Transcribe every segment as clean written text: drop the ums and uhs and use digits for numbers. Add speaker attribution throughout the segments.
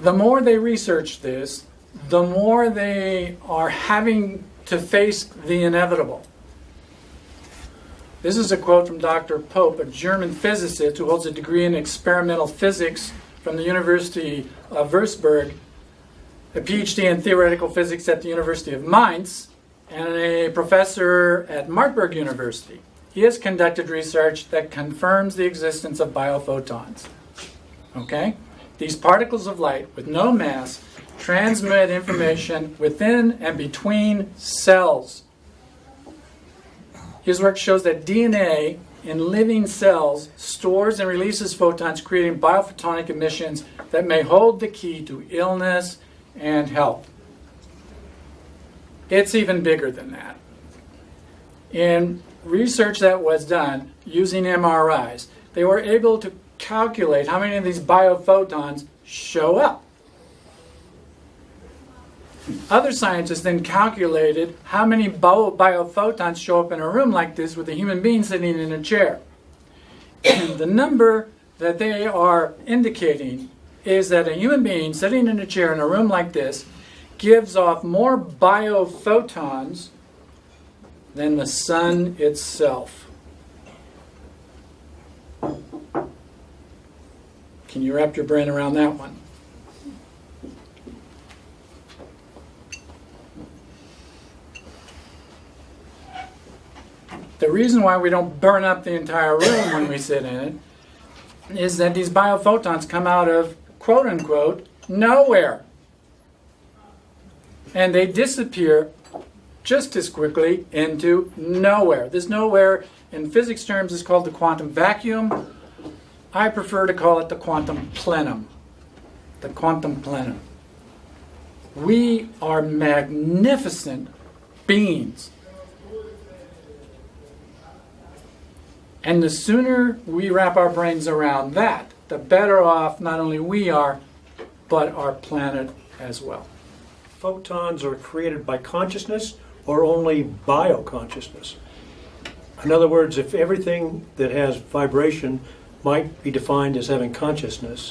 Speaker 1: the more they research this, the more they are having to face the inevitable. This is a quote from Dr. Pope, a German physicist who holds a degree in experimental physics from the University of Würzburg, a PhD in theoretical physics at the University of Mainz, and a professor at Marburg University. He has conducted research that confirms the existence of biophotons. Okay? These particles of light with no mass transmit information within and between cells. His work shows that DNA in living cells stores and releases photons, creating biophotonic emissions that may hold the key to illness and health. It's even bigger than that. In research that was done using MRIs, they were able to calculate how many of these biophotons show up. Other scientists then calculated how many biophotons show up in a room like this with a human being sitting in a chair. And the number that they are indicating is that a human being sitting in a chair in a room like this gives off more biophotons than the sun itself. Can you wrap your brain around that one? The reason why we don't burn up the entire room when we sit in it is that these biophotons come out of, quote unquote, nowhere. And they disappear just as quickly into nowhere. This nowhere in physics terms is called the quantum vacuum. I prefer to call it the quantum plenum. The quantum plenum. We are magnificent beings. And the sooner we wrap our brains around that, the better off not only we are, but our planet as well.
Speaker 2: Photons are created by consciousness or only bioconsciousness? In other words, if everything that has vibration might be defined as having consciousness,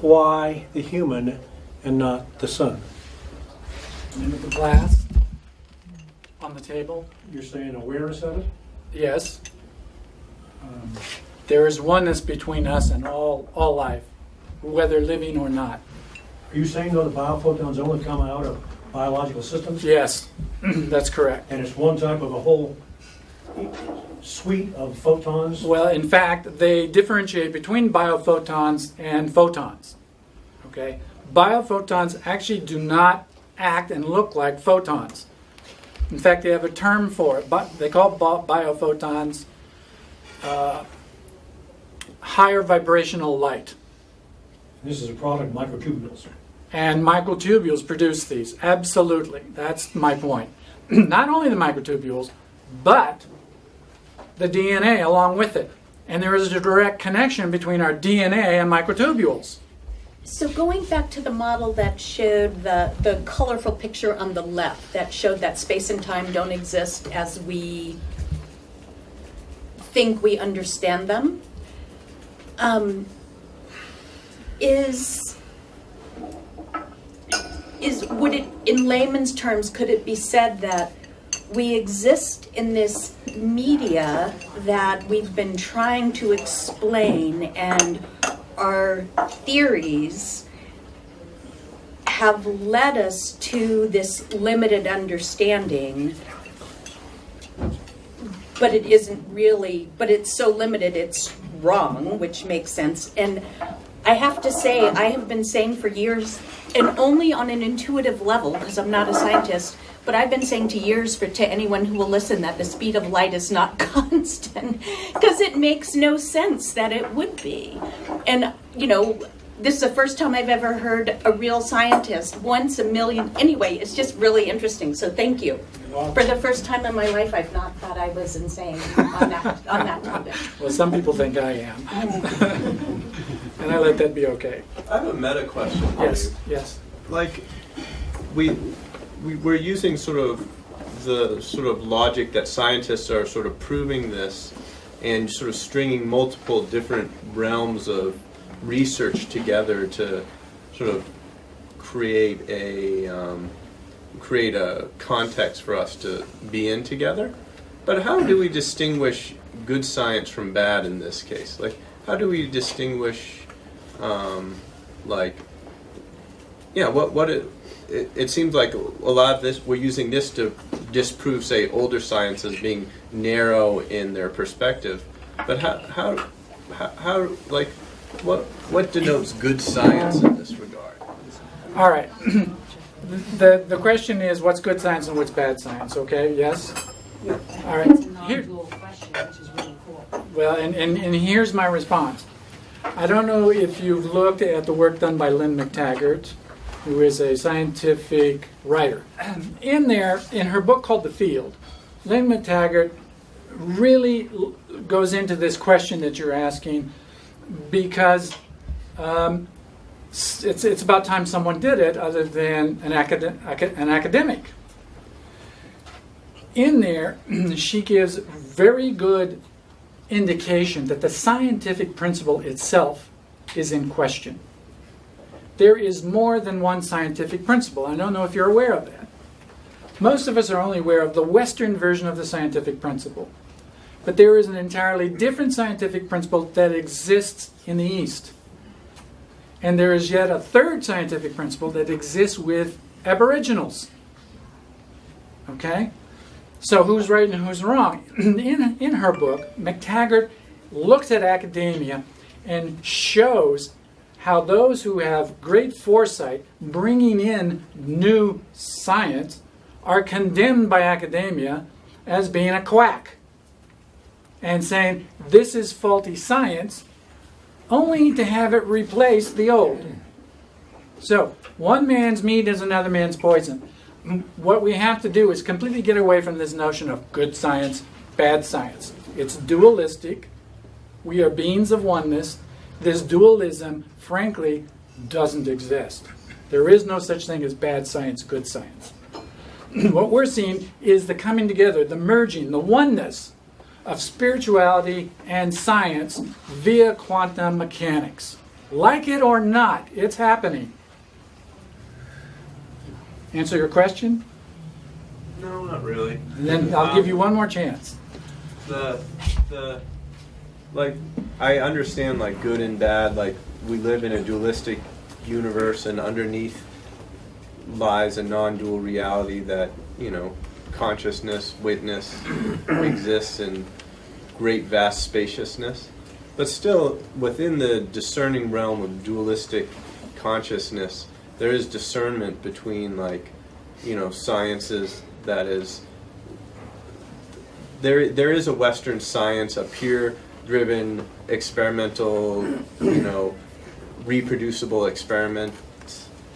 Speaker 2: why the human and not the sun?
Speaker 1: And with the glass on the table?
Speaker 2: You're saying awareness of it?
Speaker 1: Yes. There is oneness between us and all life, whether living or not.
Speaker 2: Are you saying, though, the biophotons only come out of biological systems?
Speaker 1: Yes, that's correct.
Speaker 2: And it's one type of a whole suite of photons?
Speaker 1: Well, in fact, they differentiate between biophotons and photons. Okay? Biophotons actually do not act and look like photons. In fact, they have a term for it. But they call biophotons higher vibrational light.
Speaker 2: This is a product of microtubules.
Speaker 1: And microtubules produce these. Absolutely. That's my point. Not only the microtubules, but the DNA along with it. And there is a direct connection between our DNA and microtubules.
Speaker 3: So going back to the model that showed the colorful picture on the left, that showed that space and time don't exist as we think we understand them, would it, in layman's terms, could it be said that we exist in this media that we've been trying to explain, and our theories have led us to this limited understanding, but it isn't really, but it's so limited it's wrong, which makes sense. And I have to say, I have been saying for years, and only on an intuitive level, because I'm not a scientist, but I've been saying to anyone who will listen that the speed of light is not constant, because it makes no sense that it would be. And, this is the first time I've ever heard a real scientist, once a million. Anyway, it's just really interesting, so thank you. For the first time in my life, I've not thought I was insane on that topic.
Speaker 1: Well, some people think I am. And I let that be okay.
Speaker 4: I have a meta question.
Speaker 1: Yes.
Speaker 4: Like, we're using sort of the sort of logic that scientists are sort of proving this and sort of stringing multiple different realms of research together to sort of create a context for us to be in together. But how do we distinguish good science from bad in this case? Like, how do we distinguish, it seems like a lot of this, we're using this to disprove, say, older science as being narrow in their perspective. But what denotes good science in this regard?
Speaker 1: All right. The question is, what's good science and what's bad science? Okay, yes? All right.
Speaker 5: It's a non-dual question, which is really cool.
Speaker 1: Well, and here's my response. I don't know if you've looked at the work done by Lynn McTaggart, who is a scientific writer. In her book called The Field, Lynn McTaggart really goes into this question that you're asking because it's about time someone did it other than an academic. In there, she gives very good indication that the scientific principle itself is in question. There is more than one scientific principle. I don't know if you're aware of that. Most of us are only aware of the Western version of the scientific principle. But there is an entirely different scientific principle that exists in the East. And there is yet a third scientific principle that exists with Aboriginals. Okay? So who's right and who's wrong? In her book, McTaggart looks at academia and shows how those who have great foresight bringing in new science are condemned by academia as being a quack and saying this is faulty science, only to have it replace the old. So one man's meat is another man's poison. What we have to do is completely get away from this notion of good science, bad science. It's dualistic. We are beings of oneness. This dualism, frankly, doesn't exist. There is no such thing as bad science, good science. What we're seeing is the coming together, the merging, the oneness of spirituality and science via quantum mechanics. Like it or not, it's happening. Answer your question?
Speaker 4: No, not really.
Speaker 1: And then I'll give you one more chance.
Speaker 4: I understand like good and bad, like we live in a dualistic universe and underneath lies a non-dual reality that, consciousness, witness exists in great vast spaciousness. But still, within the discerning realm of dualistic consciousness, there is discernment between sciences that is there is a Western science, a peer-driven, experimental, reproducible experiment.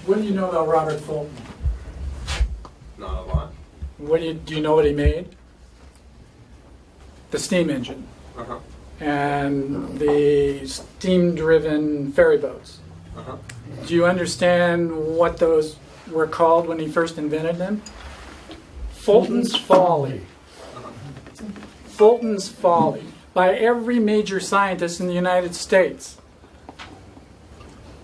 Speaker 1: What do you know about Robert Fulton?
Speaker 4: Not a lot.
Speaker 1: Do you know what he made? The steam engine.
Speaker 4: Uh-huh.
Speaker 1: And the steam-driven ferry boats.
Speaker 4: Uh-huh.
Speaker 1: Do you understand what those were called when he first invented them? Fulton's Folly. Fulton's Folly. By every major scientist in the United States.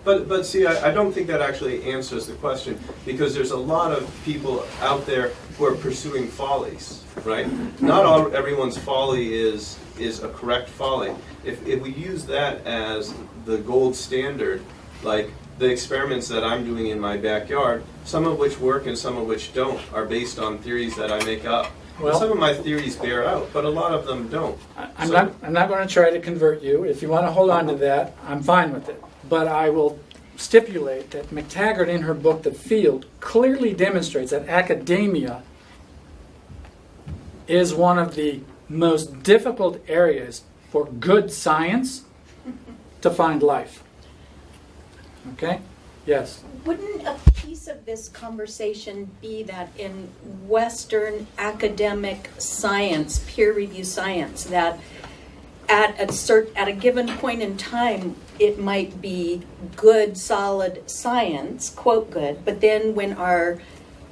Speaker 4: But see, I don't think that actually answers the question, because there's a lot of people out there who are pursuing follies, right? Not everyone's folly is a correct folly. If we use that as the gold standard, like the experiments that I'm doing in my backyard, some of which work and some of which don't, are based on theories that I make up.
Speaker 1: Well,
Speaker 4: some of my theories bear out, but a lot of them don't.
Speaker 1: I'm not going to try to convert you. If you want to hold on to that, I'm fine with it. But I will stipulate that McTaggart, in her book, The Field, clearly demonstrates that academia is one of the most difficult areas for good science to find life. Okay? Yes?
Speaker 3: Wouldn't a piece of this conversation be that in Western academic science, peer-reviewed science, that at a given point in time, it might be good, solid science, quote good, but then when our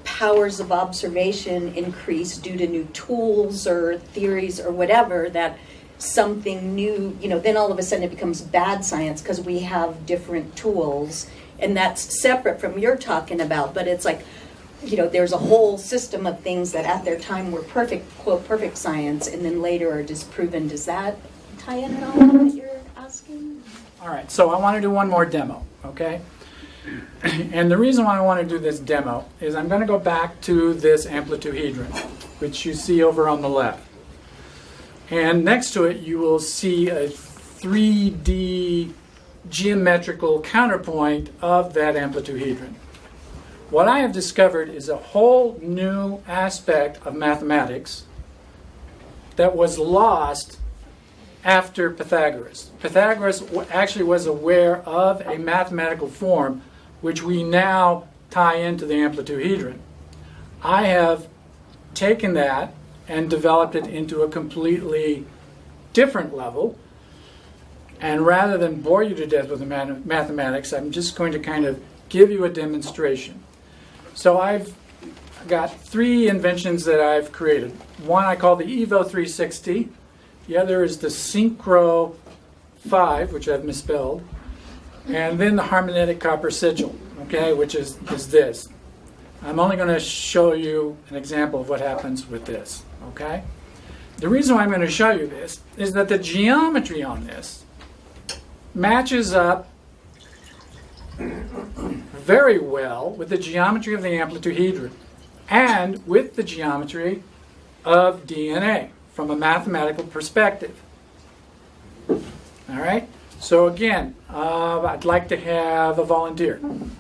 Speaker 3: powers of observation increase due to new tools or theories or whatever, that something new, then all of a sudden it becomes bad science because we have different tools And that's separate from you're talking about, but it's like, there's a whole system of things that at their time were perfect, quote, perfect science, and then later are disproven. Does that tie in at all with what you're asking?
Speaker 1: All right, so I want to do one more demo, okay? And the reason why I want to do this demo is I'm going to go back to this amplituhedron, which you see over on the left. And next to it, you will see a 3D geometrical counterpoint of that amplituhedron. What I have discovered is a whole new aspect of mathematics that was lost after Pythagoras. Pythagoras actually was aware of a mathematical form which we now tie into the amplituhedron. I have taken that and developed it into a completely different level. And rather than bore you to death with the mathematics, I'm just going to kind of give you a demonstration. So I've got 3 inventions that I've created. One I call the Evo 360. The other is the Synchro 5, which I've misspelled. And then the Harmonic Copper Sigil, okay, which is this. I'm only going to show you an example of what happens with this, okay? The reason why I'm going to show you this is that the geometry on this matches up very well with the geometry of the amplituhedron and with the geometry of DNA from a mathematical perspective. All right? So again, I'd like to have a volunteer.